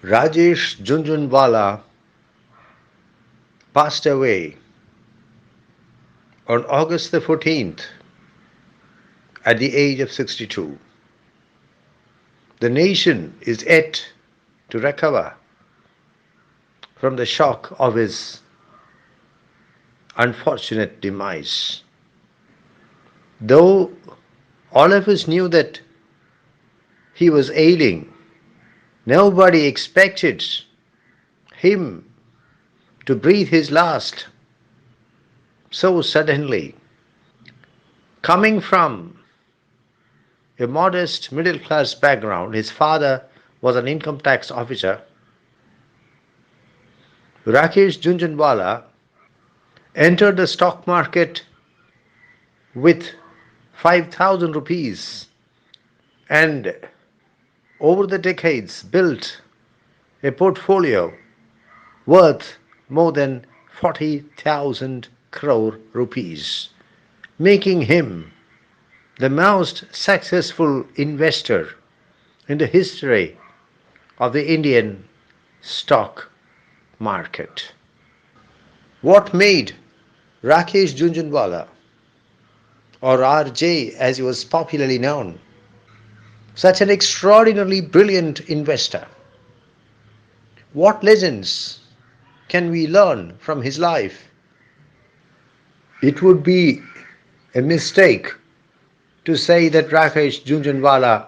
Rajesh Jhunjhunwala passed away on August the 14th at the age of 62. The nation is yet to recover from the shock of his unfortunate demise. Though all of us knew that he was ailing, nobody expected him to breathe his last so suddenly. Coming from a modest middle class background, his father was an income tax officer. Rakesh Jhunjhunwala entered the stock market with 5,000 rupees and over the decades built a portfolio worth more than 40,000 crore rupees, making him the most successful investor in the history of the Indian stock market. What made Rakesh Jhunjhunwala, or RJ as he was popularly known, such an extraordinarily brilliant investor? What lessons can we learn from his life? It would be a mistake to say that Rakesh Jhunjhunwala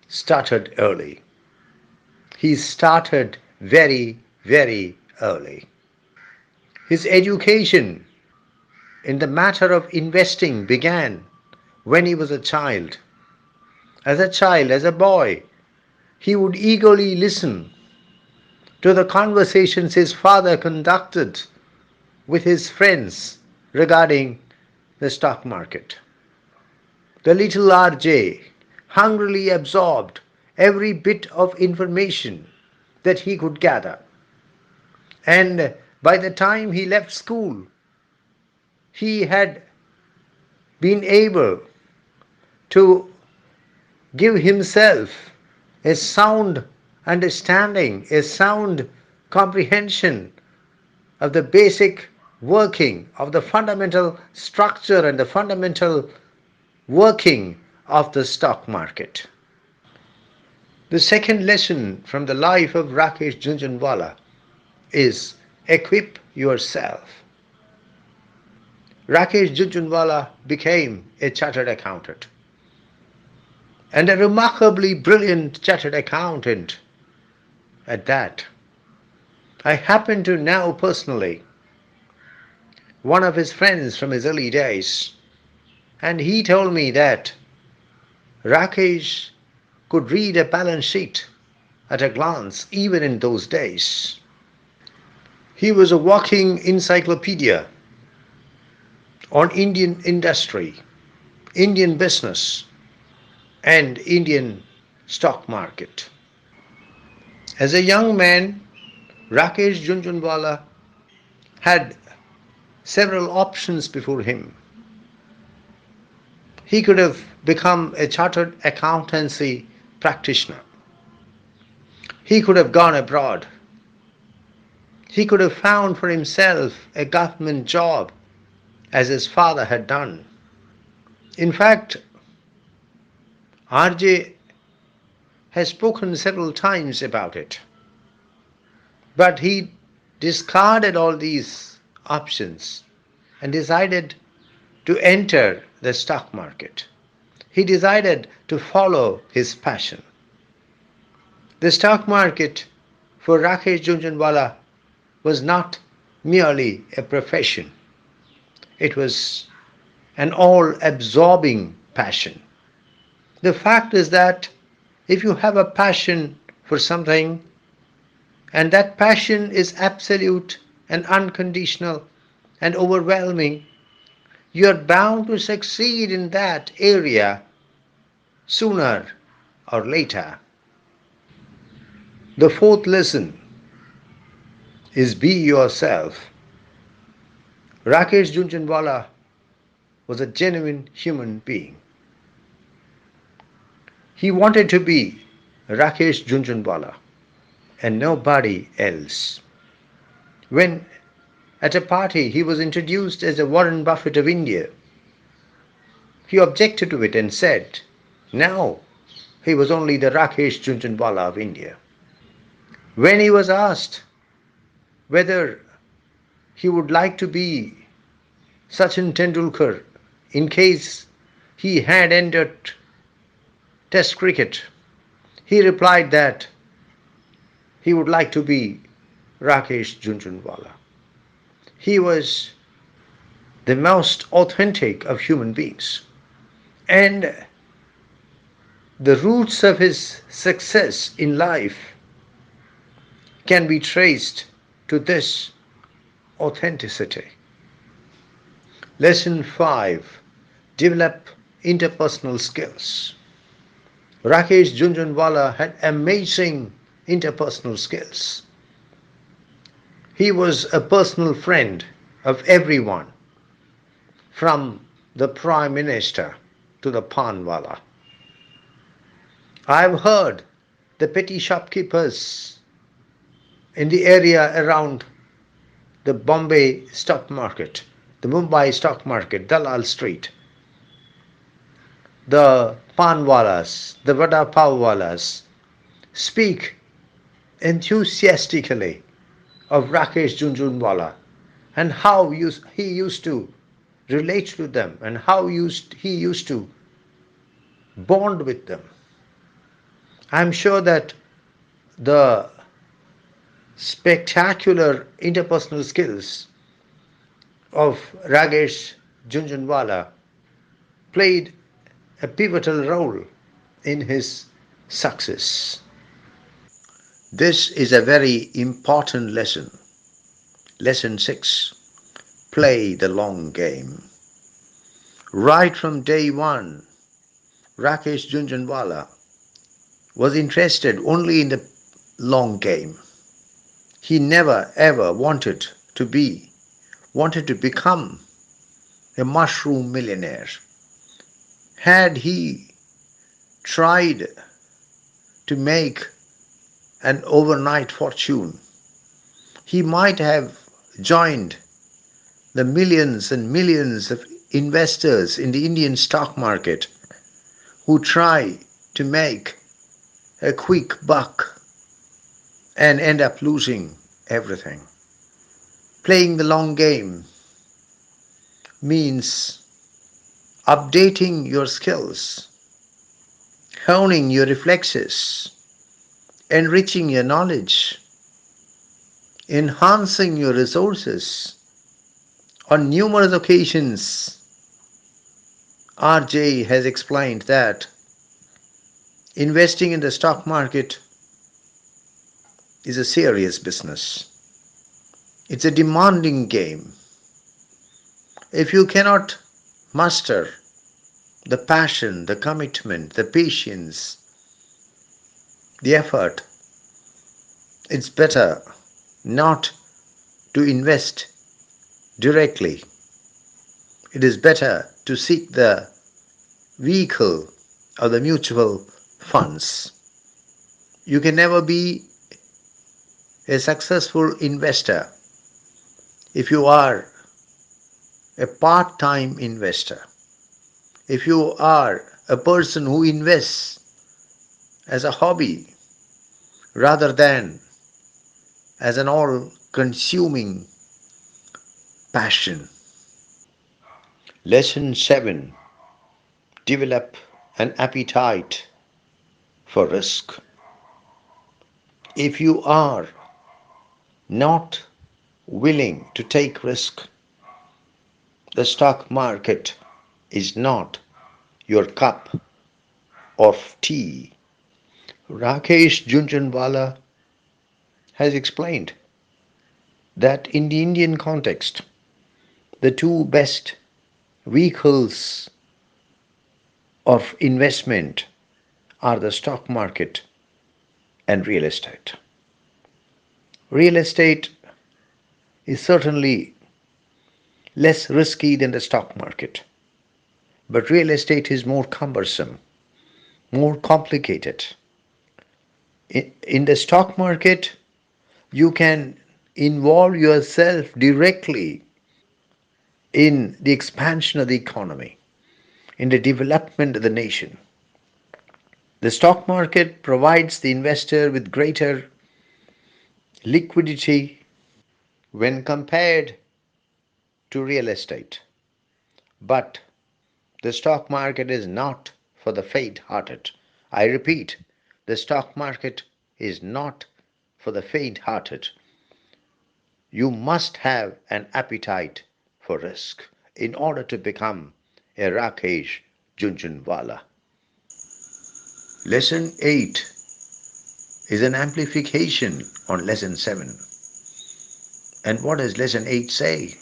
started early. He started very, very early. His education in the matter of investing began when he was a child. As a boy, he would eagerly listen to the conversations his father conducted with his friends regarding the stock market. The little RJ hungrily absorbed every bit of information that he could gather. And by the time he left school, he had been able to give himself a sound understanding, a sound comprehension of the basic working, of the fundamental structure and the fundamental working of the stock market. The second lesson from the life of Rakesh Jhunjhunwala is equip yourself. Rakesh Jhunjhunwala became a chartered accountant, and a remarkably brilliant chartered accountant at that. I happen to know personally one of his friends from his early days, and he told me that Rakesh could read a balance sheet at a glance even in those days. He was a walking encyclopedia on Indian industry, Indian business, and Indian stock market. As a young man, Rakesh Jhunjhunwala had several options before him. He could have become a chartered accountancy practitioner. He could have gone abroad. He could have found for himself a government job as his father had done. In fact, RJ has spoken several times about it. But he discarded all these options and decided to enter the stock market. He decided to follow his passion. The stock market for Rakesh Jhunjhunwala was not merely a profession. It was an all-absorbing passion. The fact is that if you have a passion for something, and that passion is absolute and unconditional and overwhelming, you are bound to succeed in that area sooner or later. The fourth lesson is be yourself. Rakesh Jhunjhunwala was a genuine human being. He wanted to be Rakesh Jhunjhunwala, and nobody else. When at a party he was introduced as the Warren Buffett of India, he objected to it and said, no, he was only the Rakesh Jhunjhunwala of India. When he was asked whether he would like to be Sachin Tendulkar in case he had entered Test cricket, he replied that he would like to be Rakesh Jhunjhunwala. He was the most authentic of human beings. And the roots of his success in life can be traced to this authenticity. Lesson 5. Develop interpersonal skills. Rakesh Jhunjhunwala had amazing interpersonal skills. He was a personal friend of everyone, from the Prime Minister to the Panwala. I've heard the petty shopkeepers in the area around the Bombay stock market, the Mumbai stock market, Dalal Street, the Panwalas, the Vada Pavwalas speak enthusiastically of Rakesh Jhunjhunwala and how he used to relate to them and how he used to bond with them. I'm sure that the spectacular interpersonal skills of Rakesh Jhunjhunwala played a pivotal role in his success. This is a very important lesson. Lesson 6. Play the long game. Right from day one, Rakesh Jhunjhunwala was interested only in the long game. He never ever wanted to become a mushroom millionaire. Had he tried to make an overnight fortune, he might have joined the millions and millions of investors in the Indian stock market who try to make a quick buck and end up losing everything. Playing the long game means updating your skills, honing your reflexes, enriching your knowledge, enhancing your resources. On numerous occasions, RJ has explained that investing in the stock market is a serious business. It's a demanding game. If you cannot muster the passion, the commitment, the patience, the effort, it's better not to invest directly. It is better to seek the vehicle of the mutual funds. You can never be a successful investor if you are a part-time investor. If you are a person who invests as a hobby rather than as an all-consuming passion. Lesson 7. Develop an appetite for risk. If you are not willing to take risk, the stock market is not your cup of tea. Rakesh Jhunjhunwala has explained that in the Indian context, the two best vehicles of investment are the stock market and real estate. Real estate is certainly less risky than the stock market, but real estate is more cumbersome, more complicated. In the stock market, you can involve yourself directly in the expansion of the economy, in the development of the nation. The stock market provides the investor with greater liquidity when compared to real estate. But the stock market is not for the faint hearted. I repeat, the stock market is not for the faint hearted. You must have an appetite for risk in order to become a Rakesh Junjunwala. Lesson 8 is an amplification on Lesson 7. And what does Lesson 8 say?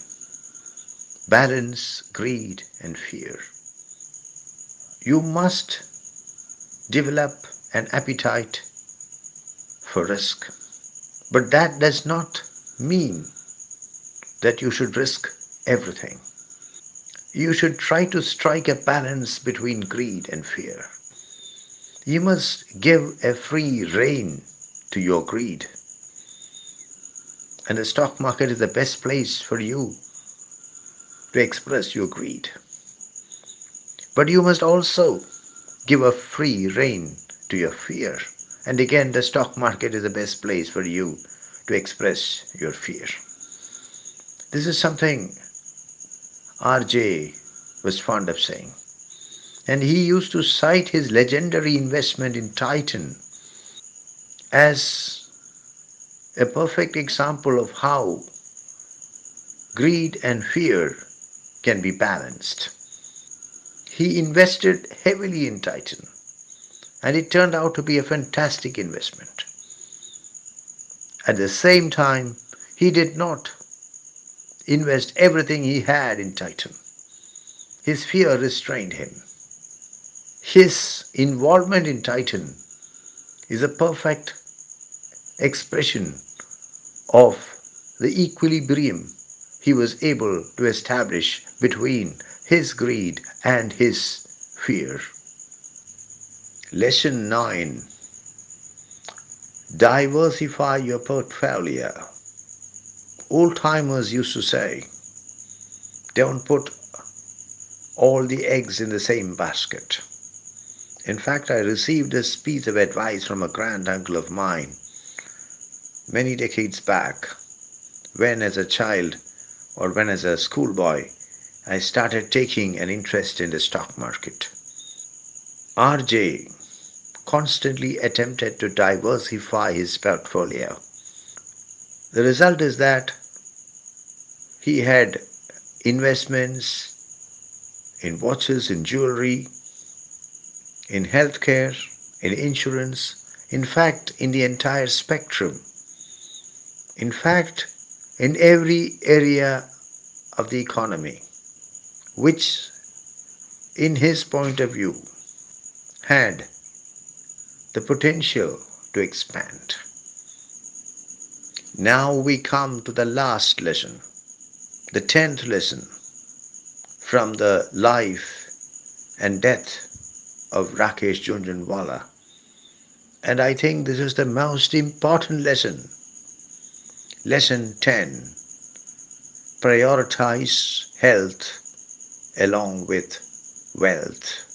Balance, greed, and fear. You must develop an appetite for risk. But that does not mean that you should risk everything. You should try to strike a balance between greed and fear. You must give a free rein to your greed. And the stock market is the best place for you to express your greed. But you must also give a free rein to your fear. And again, the stock market is the best place for you to express your fear. This is something RJ was fond of saying. And he used to cite his legendary investment in Titan as a perfect example of how greed and fear can be balanced. He invested heavily in Titan, and it turned out to be a fantastic investment. At the same time, he did not invest everything he had in Titan. His fear restrained him. His involvement in Titan is a perfect expression of the equilibrium he was able to establish between his greed and his fear. Lesson 9. Diversify your portfolio. Old timers used to say, don't put all the eggs in the same basket. In fact, I received this piece of advice from a grand uncle of mine many decades back when, as a child or when, as a schoolboy, I started taking an interest in the stock market. RJ constantly attempted to diversify his portfolio. The result is that he had investments in watches, in jewelry, in healthcare, in insurance, in fact, in the entire spectrum. In fact, in every area of the economy, which, in his point of view, had the potential to expand. Now we come to the last lesson, the 10th lesson from the life and death of Rakesh Junjunwala. And I think this is the most important lesson. Lesson 10. Prioritize health along with wealth.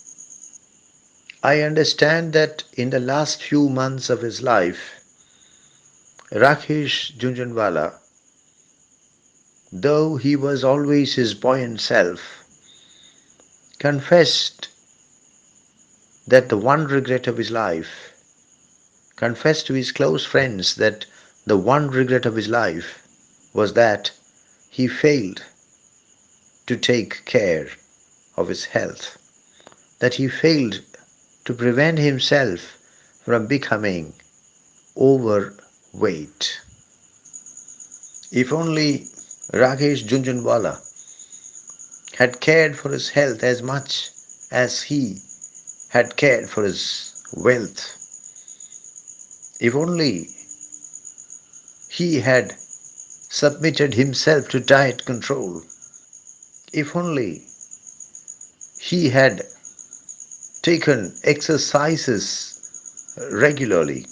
I understand that in the last few months of his life, Rakesh Junjunwala, though he was always his buoyant self, confessed that the one regret of his life, confessed to his close friends that the one regret of his life was that he failed to take care of his health, that he failed to prevent himself from becoming overweight. If only Rakesh Junjunwala had cared for his health as much as he had cared for his wealth, if only he had submitted himself to diet control, if only he had taken exercises regularly,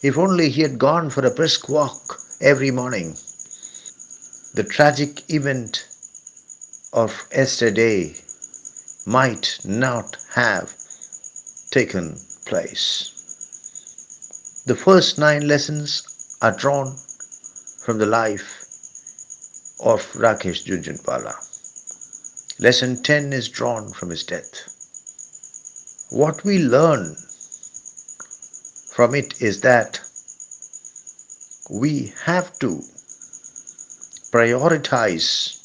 If only he had gone for a brisk walk every morning, the tragic event of yesterday might not have taken place. The first 9 lessons are drawn from the life of Rakesh Jhunjhunwala. Lesson 10 is drawn from his death. What we learn from it is that we have to prioritize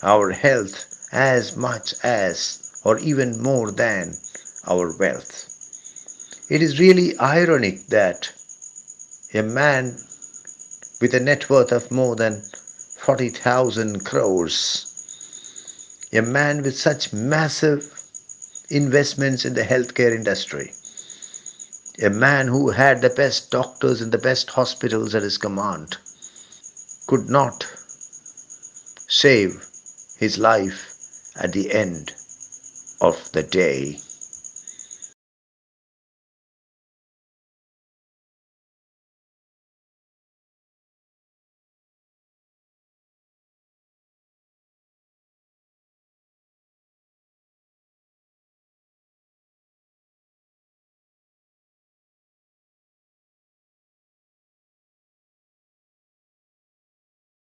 our health as much as or even more than our wealth. It is really ironic that a man with a net worth of more than 40,000 crores, a man with such massive investments in the healthcare industry, a man who had the best doctors and the best hospitals at his command, could not save his life at the end of the day.